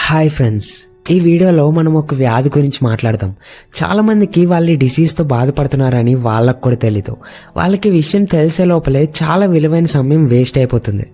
Hi friends, ఈ వీడియోలో మనం ఒక వ్యాధి గురించి మాట్లాడదాం. చాలా మందికి వాళ్ళ డిసీజ్తో బాధపడుతున్నారని వాళ్ళకు కూడా తెలీదు. వాళ్ళకి విషయం తెలిసే లోపలే చాలా విలువైన సమయం వేస్ట్ అయిపోతుంది.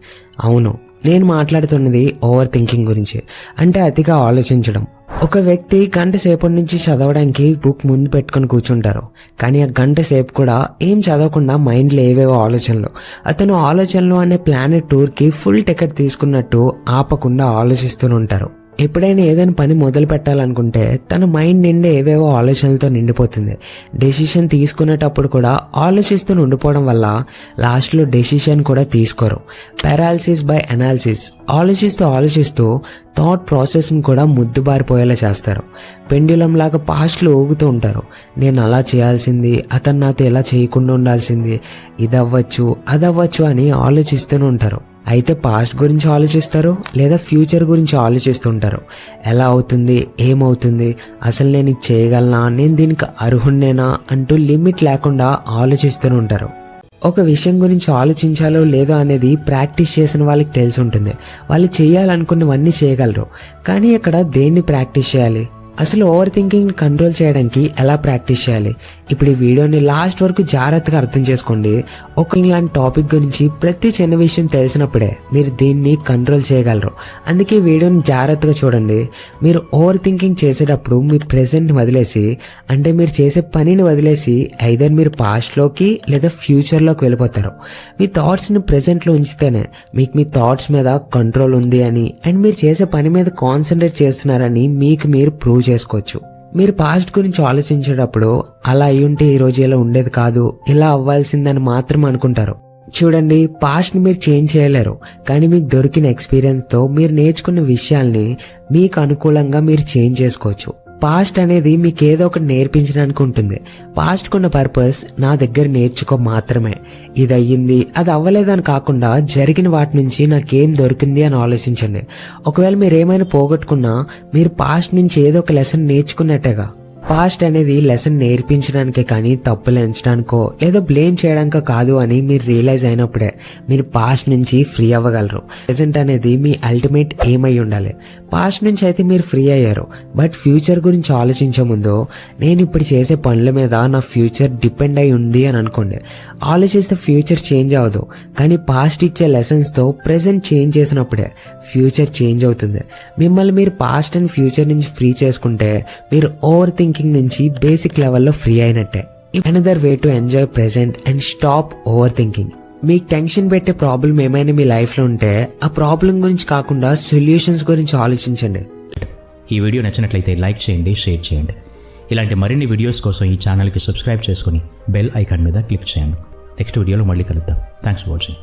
అవును, నేను మాట్లాడుతున్నది ఓవర్ థింకింగ్ గురించి. అంటే అతిగా ఆలోచించడం. ఒక వ్యక్తి గంట సేపటి నుంచి చదవడానికి బుక్ ముందు పెట్టుకుని కూర్చుంటారు, కానీ ఆ గంట సేపు కూడా ఏం చదవకుండా మైండ్లో ఏవేవో ఆలోచనలు. అతను ఆలోచనలు అనే ప్లానెట్ టూర్కి ఫుల్ టికెట్ తీసుకున్నట్టు ఆపకుండా ఆలోచిస్తూనే ఉంటారు. ఎప్పుడైనా ఏదైనా పని మొదలు పెట్టాలనుకుంటే తన మైండ్ నిండా ఏవేవో ఆలోచనలతో నిండిపోతుంది. డెసిషన్ తీసుకునేటప్పుడు కూడా ఆలోచిస్తూ ఉండిపోవడం వల్ల లాస్ట్లో డెసిషన్ కూడా తీసుకోరు. Paralysis by analysis. ఆలోచిస్తూ థాట్ ప్రాసెస్ని కూడా ముద్దుబారిపోయేలా చేస్తారు. పెండ్యులం లాగా పాస్ట్లో ఊగుతూ ఉంటారు. నేను అలా చేయాల్సింది, అతను నాతో ఎలా చేయకుండా ఉండాల్సింది, ఇదవ్వచ్చు అదవ్వచ్చు అని ఆలోచిస్తూనే ఉంటారు. అయితే పాస్ట్ గురించి ఆలోచిస్తారు లేదా ఫ్యూచర్ గురించి ఆలోచిస్తుంటారు. ఎలా అవుతుంది, ఏమవుతుంది, అసలు నేను ఇది చేయగలనా, నేను దీనికి అర్హుణ్ణేనా అంటూ లిమిట్ లేకుండా ఆలోచిస్తూనే ఉంటారు. ఒక విషయం గురించి ఆలోచించాలో లేదో అనేది ప్రాక్టీస్ చేసిన వాళ్ళకి తెలిసి ఉంటుంది. వాళ్ళు చేయాలనుకున్నవన్నీ చేయగలరు, కానీ ఇక్కడ దేన్ని ప్రాక్టీస్ చేయాలి, అసలు ఓవర్ థింకింగ్ కంట్రోల్ చేయడానికి ఎలా ప్రాక్టీస్ చేయాలి? ఇప్పుడు ఈ వీడియోని లాస్ట్ వరకు జాగ్రత్తగా అర్థం చేసుకోండి. ఒక ఇలాంటి టాపిక్ గురించి ప్రతి చిన్న విషయం తెలిసినప్పుడే మీరు దీన్ని కంట్రోల్ చేయగలరు. అందుకే ఈ వీడియోని జాగ్రత్తగా చూడండి. మీరు ఓవర్ థింకింగ్ చేసేటప్పుడు మీ ప్రెజెంట్ని వదిలేసి, అంటే మీరు చేసే పనిని వదిలేసి ఐదర్ మీరు పాస్ట్లోకి లేదా ఫ్యూచర్లోకి వెళ్ళిపోతారు. మీ థాట్స్ని ప్రెజెంట్లో ఉంచితేనే మీకు మీ థాట్స్ మీద కంట్రోల్ ఉంది అని, అండ్ మీరు చేసే పని మీద కాన్సన్ట్రేట్ చేస్తున్నారని మీకు మీరు ప్రూవ్ చేసుకోవచ్చు. మీరు పాస్ట్ గురించి ఆలోచించేటప్పుడు అలా అయ్యుంటే ఈ రోజు ఇలా ఉండేది కాదు, ఇలా అవ్వాల్సిందని మాత్రం అనుకుంటారు. చూడండి, పాస్ట్ ని మీరు చేంజ్ చేయలేరు, కానీ మీకు దొరికిన ఎక్స్పీరియన్స్తో మీరు నేర్చుకున్న విషయాల్ని మీకు అనుకూలంగా మీరు చేంజ్ చేసుకోవచ్చు. పాస్ట్ అనేది మీకు ఏదో ఒకటి నేర్పించడానికి ఉంటుంది. పాస్ట్ కున్న పర్పస్ నా దగ్గర నేర్చుకో మాత్రమే. ఇది అయ్యింది, అది అవ్వలేదని కాకుండా జరిగిన వాటి నుంచి నాకేం దొరికింది అని ఆలోచించండి. ఒకవేళ మీరు ఏమైనా పోగొట్టుకున్నా మీరు పాస్ట్ నుంచి ఏదో ఒక లెసన్ నేర్చుకున్నట్టేగా. పాస్ట్ అనేది లెసన్ నేర్పించడానికే కానీ తప్పులు ఎంచడానికో లేదా బ్లేమ్ చేయడానికో కాదు అని మీరు రియలైజ్ అయినప్పుడే మీరు పాస్ట్ నుంచి ఫ్రీ అవ్వగలరు. ప్రెజెంట్ అనేది మీ అల్టిమేట్ ఏమై ఉండాలి. పాస్ట్ నుంచి అయితే మీరు ఫ్రీ అయ్యారు, బట్ ఫ్యూచర్ గురించి ఆలోచించే ముందు నేను ఇప్పుడు చేసే పనుల మీద నా ఫ్యూచర్ డిపెండ్ అయి ఉంది అని అనుకోండి. ఆలోచిస్తే ఫ్యూచర్ చేంజ్ అవ్వదు, కానీ పాస్ట్ ఇచ్చే లెసన్స్తో ప్రెజెంట్ చేంజ్ చేసినప్పుడే ఫ్యూచర్ చేంజ్ అవుతుంది. మిమ్మల్ని మీరు పాస్ట్ అండ్ ఫ్యూచర్ నుంచి ఫ్రీ చేసుకుంటే మీరు ఓవర్ థింకింగ్ నుంచి బేసిక్ లెవెల్లో ఫ్రీ అయినట్టే. Another way to enjoy present and stop over thinking. మీకు టెన్షన్ పెట్టే ప్రాబ్లం ఏమైనా మీ లైఫ్లో ఉంటే ఆ ప్రాబ్లం గురించి కాకుండా సొల్యూషన్స్ గురించి ఆలోచించండి. ఈ వీడియో నచ్చినట్లయితే లైక్ చేయండి, షేర్ చేయండి. ఇలాంటి మరిన్ని వీడియోస్ కోసం ఈ ఛానల్కి సబ్స్క్రైబ్ చేసుకుని బెల్ ఐకాన్ మీద క్లిక్ చేయండి. నెక్స్ట్ వీడియోలో మళ్ళీ కలుద్దాం. Thanks for watching.